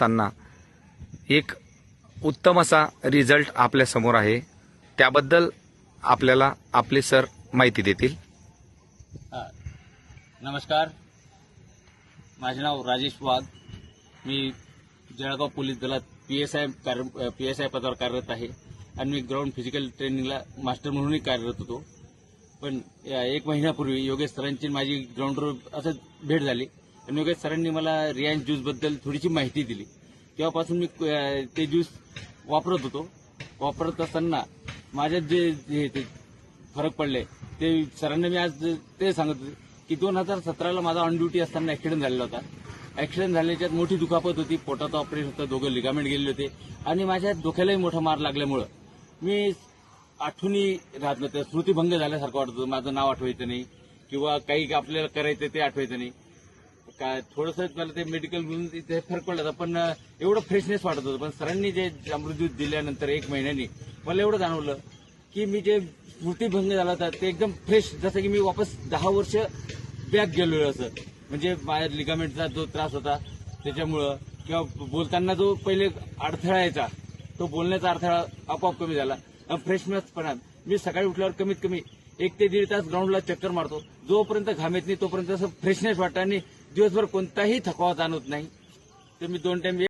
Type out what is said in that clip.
असताना एक उत्तम असा रिझल्ट आपल्यासमोर आहे, त्याबद्दल आपल्याला आपले सर माहिती देतील. नमस्कार, माझे नाव राजेश वाघ. मी जळगाव पोलीस दलात पीएसआय पदावर कार्यरत आहे आणि मी ग्राउंड फिजिकल ट्रेनिंगला मास्टर म्हणूनही कार्यरत होतो. पण एक महिन्यापूर्वी योगेश सरांची माझी ग्राउंडवर असं भेट झाली आणि योगेश सरांनी मला रियांश ज्यूसबद्दल थोडीशी माहिती दिली. तेव्हापासून मी ते ज्यूस वापरत होतो. वापरत असताना माझ्यात जे फरक पडले ते सरांना मी आज ते सांगत होते की 2017ला माझा ऑन ड्युटी असताना ऍक्सिडेंट झालेला होता. ऍक्सिडेंट झाल्याच्यात मोठी दुखापत होती, पोटाचं ऑपरेशन होतं, दोघं लिगामेंट गेलेले होते आणि माझ्या डोक्यालाही मोठा मार लागल्यामुळं मी आठवणी राहत नव्हत्या, स्मृतिभंग झाल्यासारखं वाटत होतं. माझं नाव आठवायचं नाही किंवा काही आपल्याला करायचं ते आठवायचं नाही. काय थोडंसं मला ते मेडिकल म्हणून तिथे फरक पडला होता, पण एवढं फ्रेशनेस वाटत होतं. पण सरांनी जे अमृतज्यूस दिल्यानंतर 1 महिन्यानी मला एवढं जाणवलं की मी जे स्मृतिभंग झाला होता ते एकदम फ्रेश, जसं की मी वापस 10 वर्ष बॅक गेलोय असं. म्हणजे माझ्या लिगामेंटचा जो त्रास होता त्याच्यामुळं किंवा बोलताना जो पहिले अडथळा यायचा तो बोलण्याचा अडथळा आपोआप कमी झाला. फ्रेशनेसपणा मी सकाळी उठल्यावर कमीत कमी 1 ते 1.5 तास ग्राउंडला चक्कर मारतो. जोपर्यंत घाम येत नाही तोपर्यंत असं फ्रेशनेस वाटतं आणि दिवसभर कोणताही थकवा जाणवत नाही. तर मी 2 टाइम